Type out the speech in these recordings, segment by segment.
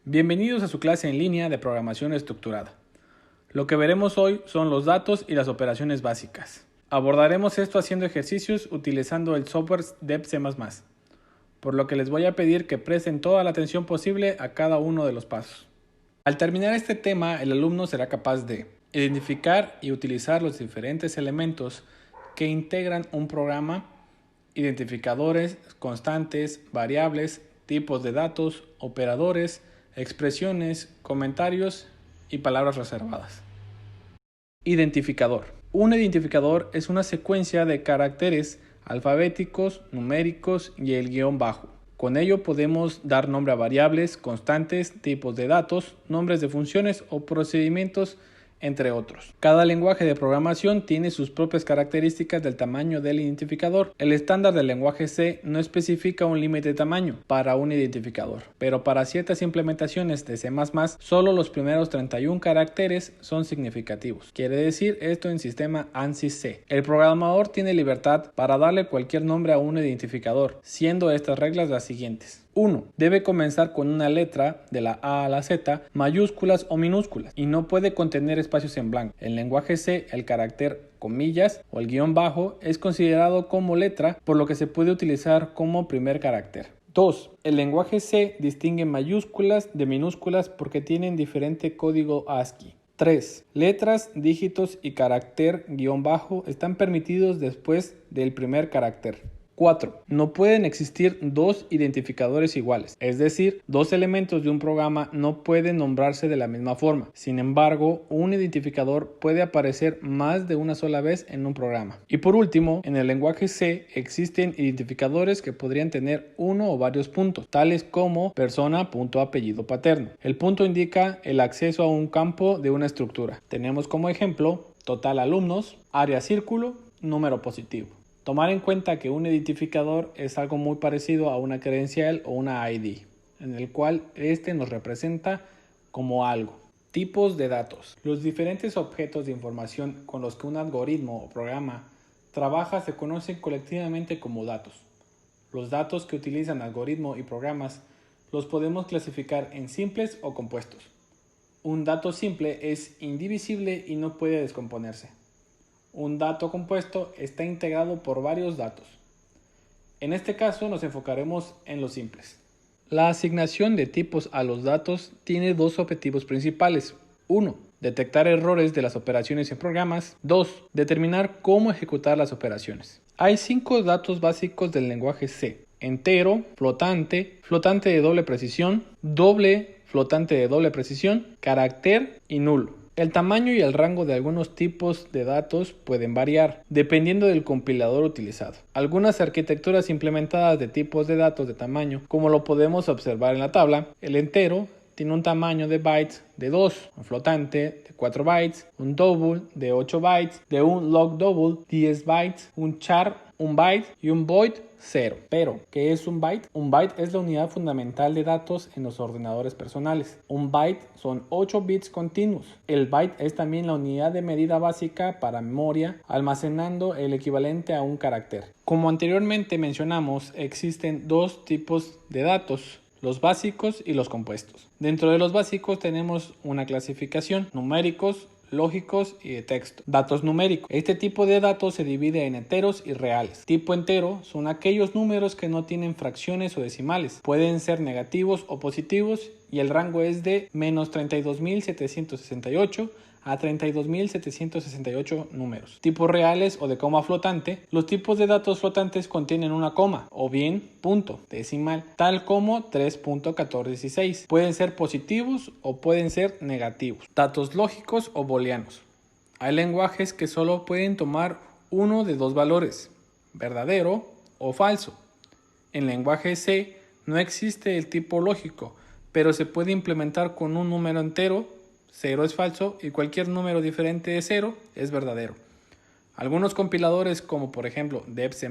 Bienvenidos a su clase en línea de programación estructurada. Lo que veremos hoy son los datos y las operaciones básicas. Abordaremos esto haciendo ejercicios utilizando el software Dev C++, por lo que les voy a pedir que presten toda la atención posible a cada uno de los pasos. Al terminar este tema, el alumno será capaz de identificar y utilizar los diferentes elementos que integran un programa, identificadores, constantes, variables, tipos de datos, operadores, expresiones, comentarios y palabras reservadas. Identificador. Un identificador es una secuencia de caracteres alfabéticos, numéricos y el guión bajo. Con ello podemos dar nombre a variables, constantes, tipos de datos, nombres de funciones o procedimientos, entre otros. Cada lenguaje de programación tiene sus propias características del tamaño del identificador. El estándar del lenguaje C no especifica un límite de tamaño para un identificador, pero para ciertas implementaciones de C++, solo los primeros 31 caracteres son significativos. Quiere decir esto en sistema ANSI C. El programador tiene libertad para darle cualquier nombre a un identificador, siendo estas reglas las siguientes. 1. Debe comenzar con una letra de la A a la Z, mayúsculas o minúsculas, y no puede contener espacios en blanco. En lenguaje C, el carácter comillas o el guión bajo es considerado como letra, por lo que se puede utilizar como primer carácter. 2. El lenguaje C distingue mayúsculas de minúsculas porque tienen diferente código ASCII. 3. Letras, dígitos y carácter guión bajo están permitidos después del primer carácter. 4. No pueden existir dos identificadores iguales, es decir, dos elementos de un programa no pueden nombrarse de la misma forma. Sin embargo, un identificador puede aparecer más de una sola vez en un programa. Y por último, en el lenguaje C existen identificadores que podrían tener uno o varios puntos, tales como persona, punto, apellido paterno. El punto indica el acceso a un campo de una estructura. Tenemos como ejemplo total alumnos, área círculo, número positivo. Tomar en cuenta que un identificador es algo muy parecido a una credencial o una ID, en el cual este nos representa como algo. Tipos de datos. Los diferentes objetos de información con los que un algoritmo o programa trabaja se conocen colectivamente como datos. Los datos que utilizan algoritmos y programas los podemos clasificar en simples o compuestos. Un dato simple es indivisible y no puede descomponerse. Un dato compuesto está integrado por varios datos. En este caso nos enfocaremos en los simples. La asignación de tipos a los datos tiene dos objetivos principales. 1. Detectar errores de las operaciones en programas. 2. Determinar cómo ejecutar las operaciones. Hay 5 datos básicos del lenguaje C. Entero, flotante, flotante de doble precisión, doble, flotante de doble precisión, carácter y nulo. El tamaño y el rango de algunos tipos de datos pueden variar, dependiendo del compilador utilizado. Algunas arquitecturas implementadas de tipos de datos de tamaño, como lo podemos observar en la tabla, el entero tiene un tamaño de bytes de 2, un flotante de 4 bytes, un double de 8 bytes, de un log double 10 bytes, un char 1 byte y un void 0. Pero, ¿qué es un byte? Un byte es la unidad fundamental de datos en los ordenadores personales. Un byte son 8 bits continuos. El byte es también la unidad de medida básica para memoria, almacenando el equivalente a un carácter. Como anteriormente mencionamos, existen dos tipos de datos: los básicos y los compuestos. Dentro de los básicos tenemos una clasificación: numéricos, lógicos y de texto. Datos numéricos. Este tipo de datos se divide en enteros y reales. Tipo entero son aquellos números que no tienen fracciones o decimales. Pueden ser negativos o positivos y el rango es de menos 32.768 a 32.768 números. Tipos reales o de coma flotante. Los tipos de datos flotantes contienen una coma o bien punto decimal, tal como 3.1416. Pueden ser positivos o pueden ser negativos. Datos lógicos o booleanos. Hay lenguajes que solo pueden tomar uno de dos valores, verdadero o falso. En lenguaje C no existe el tipo lógico, pero se puede implementar con un número entero. 0 es falso y cualquier número diferente de 0 es verdadero. Algunos compiladores, como por ejemplo Dev C++,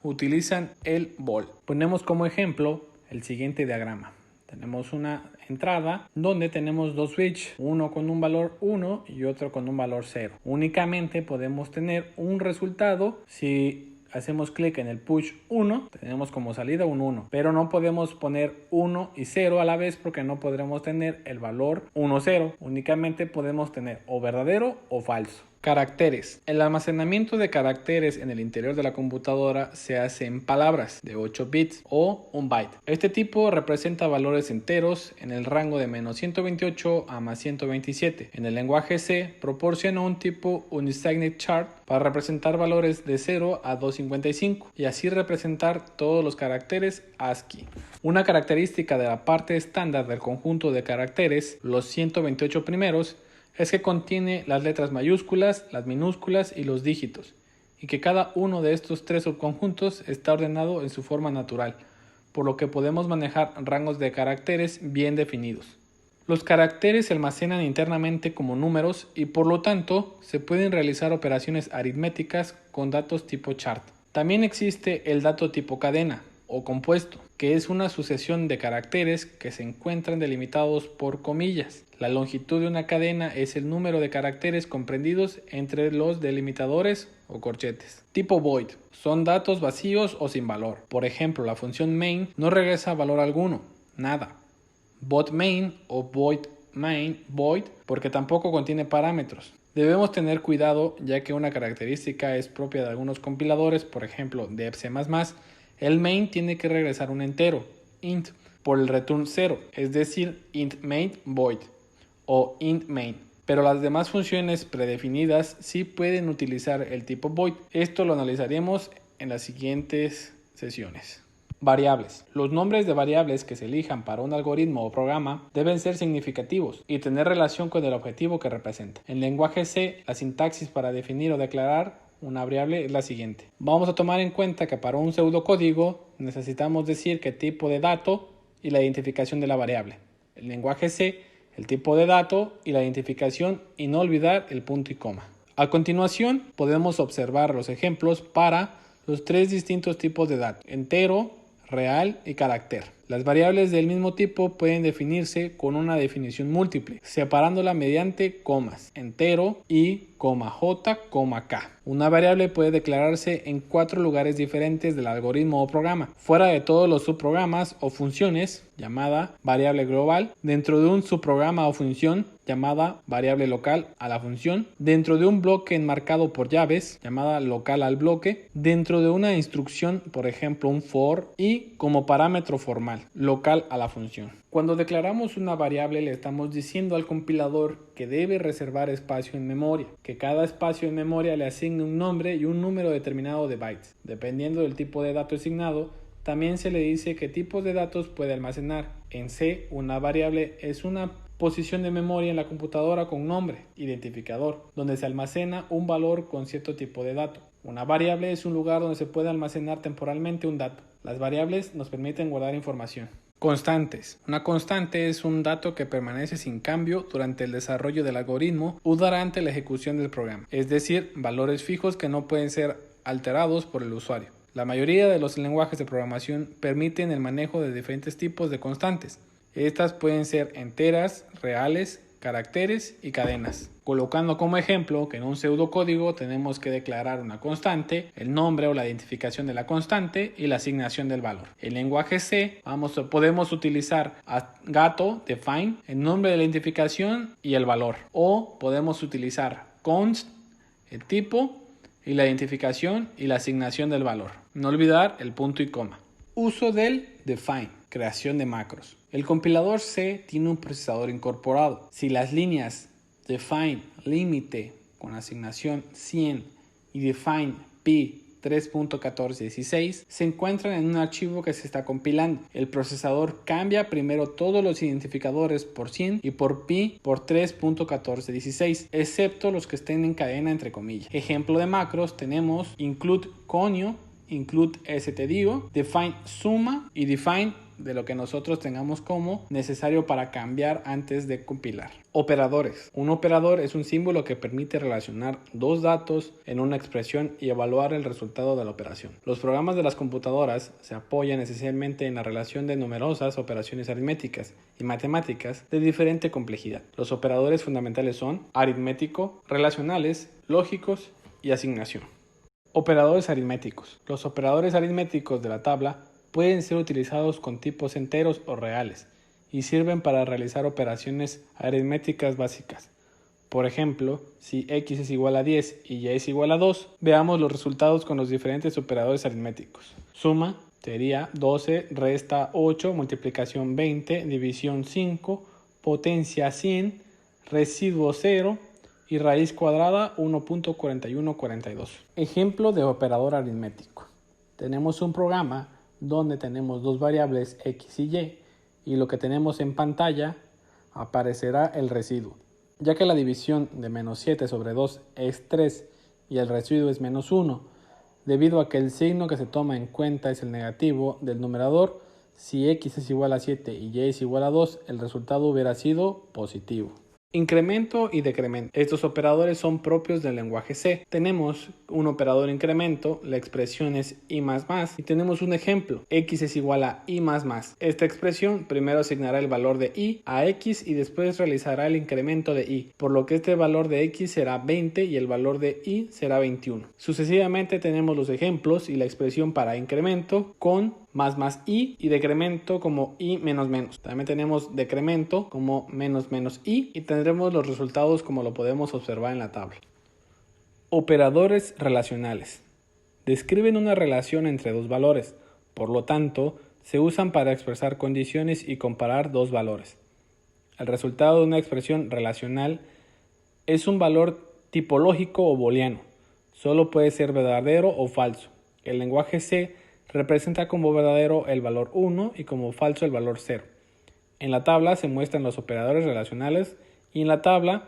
utilizan el bool. Ponemos como ejemplo el siguiente diagrama. Tenemos una entrada donde tenemos dos switches, uno con un valor 1 y otro con un valor 0. Únicamente podemos tener un resultado si hacemos clic en el push 1, tenemos como salida un 1, pero no podemos poner 1 y 0 a la vez porque no podremos tener el valor 1, 0. Únicamente podemos tener o verdadero o falso. Caracteres. El almacenamiento de caracteres en el interior de la computadora se hace en palabras de 8 bits o un byte. Este tipo representa valores enteros en el rango de menos 128 a más 127. En el lenguaje C proporciona un tipo Unisigned Chart para representar valores de 0 a 255 y así representar todos los caracteres ASCII. Una característica de la parte estándar del conjunto de caracteres, los 128 primeros, es que contiene las letras mayúsculas, las minúsculas y los dígitos, y que cada uno de estos tres subconjuntos está ordenado en su forma natural, por lo que podemos manejar rangos de caracteres bien definidos. Los caracteres se almacenan internamente como números y por lo tanto se pueden realizar operaciones aritméticas con datos tipo chart. También existe el dato tipo cadena o compuesto, que es una sucesión de caracteres que se encuentran delimitados por comillas. La longitud de una cadena es el número de caracteres comprendidos entre los delimitadores o corchetes. Tipo void. Son datos vacíos o sin valor. Por ejemplo, la función main no regresa valor alguno, nada. Void main o void main void porque tampoco contiene parámetros. Debemos tener cuidado ya que una característica es propia de algunos compiladores, por ejemplo de C++. El main tiene que regresar un entero, int, por el return 0, es decir, int main void o int main. Pero las demás funciones predefinidas sí pueden utilizar el tipo void. Esto lo analizaremos en las siguientes sesiones. Variables. Los nombres de variables que se elijan para un algoritmo o programa deben ser significativos y tener relación con el objetivo que representa. En lenguaje C, la sintaxis para definir o declarar una variable es la siguiente. Vamos a tomar en cuenta que para un pseudocódigo necesitamos decir qué tipo de dato y la identificación de la variable. En lenguaje C, el tipo de dato y la identificación y no olvidar el punto y coma. A continuación podemos observar los ejemplos para los tres distintos tipos de dato: entero, real y carácter. Las variables del mismo tipo pueden definirse con una definición múltiple, separándola mediante comas, entero y j, k. Una variable puede declararse en 4 lugares diferentes del algoritmo o programa, fuera de todos los subprogramas o funciones, llamada variable global, dentro de un subprograma o función, llamada variable local a la función, dentro de un bloque enmarcado por llaves, llamada local al bloque, dentro de una instrucción, por ejemplo un for, y como parámetro formal, local a la función. Cuando declaramos una variable le estamos diciendo al compilador que debe reservar espacio en memoria, que cada espacio en memoria le asigne un nombre y un número determinado de bytes. Dependiendo del tipo de dato asignado, también se le dice qué tipos de datos puede almacenar. En C, una variable es una posición de memoria en la computadora con nombre, identificador, donde se almacena un valor con cierto tipo de dato. Una variable es un lugar donde se puede almacenar temporalmente un dato. Las variables nos permiten guardar información. Constantes. Una constante es un dato que permanece sin cambio durante el desarrollo del algoritmo o durante la ejecución del programa, es decir, valores fijos que no pueden ser alterados por el usuario. La mayoría de los lenguajes de programación permiten el manejo de diferentes tipos de constantes. Estas pueden ser enteras, reales, caracteres y cadenas. Colocando como ejemplo que en un pseudocódigo tenemos que declarar una constante, el nombre o la identificación de la constante y la asignación del valor. En lenguaje C podemos utilizar gato, define, el nombre de la identificación y el valor. O podemos utilizar const, el tipo y la identificación y la asignación del valor. No olvidar el punto y coma. Uso del define, creación de macros. El compilador C tiene un procesador incorporado. Si las líneas define límite con asignación 100 y define pi 3.1416 se encuentran en un archivo que se está compilando. El procesador cambia primero todos los identificadores por 100 y por pi por 3.1416, excepto los que estén en cadena entre comillas. Ejemplo de macros tenemos include conio, include stdio, define suma y define de lo que nosotros tengamos como necesario para cambiar antes de compilar. Operadores. Un operador es un símbolo que permite relacionar dos datos en una expresión y evaluar el resultado de la operación. Los programas de las computadoras se apoyan esencialmente en la relación de numerosas operaciones aritméticas y matemáticas de diferente complejidad. Los operadores fundamentales son aritmético, relacionales, lógicos y asignación. Operadores aritméticos. Los operadores aritméticos de la tabla pueden ser utilizados con tipos enteros o reales y sirven para realizar operaciones aritméticas básicas. Por ejemplo, si x es igual a 10 y y es igual a 2, veamos los resultados con los diferentes operadores aritméticos. Suma sería 12, resta 8, multiplicación 20, división 5, potencia 100, residuo 0 y raíz cuadrada 1.4142. Ejemplo de operador aritmético. Tenemos un programa donde tenemos dos variables x y lo que tenemos en pantalla aparecerá el residuo. Ya que la división de menos 7 sobre 2 es 3 y el residuo es menos 1, debido a que el signo que se toma en cuenta es el negativo del numerador, si x es igual a 7 y y es igual a 2, el resultado hubiera sido positivo. Incremento y decremento. Estos operadores son propios del lenguaje C. Tenemos un operador incremento, la expresión es y más más, y tenemos un ejemplo, x es igual a y más más. Esta expresión primero asignará el valor de y a x y después realizará el incremento de y, por lo que este valor de x será 20 y el valor de y será 21. Sucesivamente tenemos los ejemplos y la expresión para incremento con más y decremento como y menos menos. También tenemos decremento como menos menos y tendremos los resultados como lo podemos observar en la tabla. Operadores relacionales. Describen una relación entre dos valores, por lo tanto, se usan para expresar condiciones y comparar dos valores. El resultado de una expresión relacional es un valor tipológico o booleano. Solo puede ser verdadero o falso. El lenguaje C representa como verdadero el valor 1 y como falso el valor 0. En la tabla se muestran los operadores relacionales y en la tabla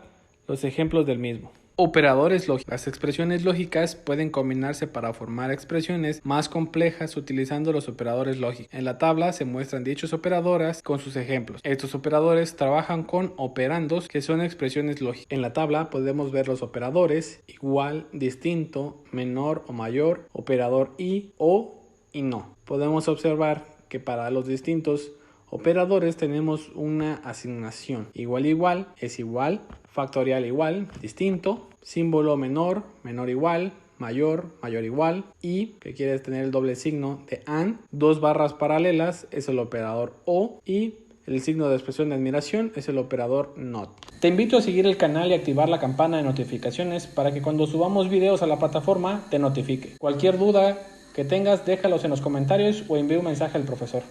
los ejemplos del mismo. Operadores lógicos. Las expresiones lógicas pueden combinarse para formar expresiones más complejas utilizando los operadores lógicos. En la tabla se muestran dichos operadores con sus ejemplos. Estos operadores trabajan con operandos que son expresiones lógicas. En la tabla podemos ver los operadores igual, distinto, menor o mayor, operador y, o y no. Podemos observar que para los distintos operadores tenemos una asignación. Igual es igual, factorial igual, distinto, símbolo menor, menor igual, mayor igual y que quiere tener el doble signo de AND, dos barras paralelas es el operador OR y el signo de expresión de admiración es el operador NOT. Te invito a seguir el canal y activar la campana de notificaciones para que cuando subamos videos a la plataforma te notifique. Cualquier duda que tengas, déjalos en los comentarios o envía un mensaje al profesor.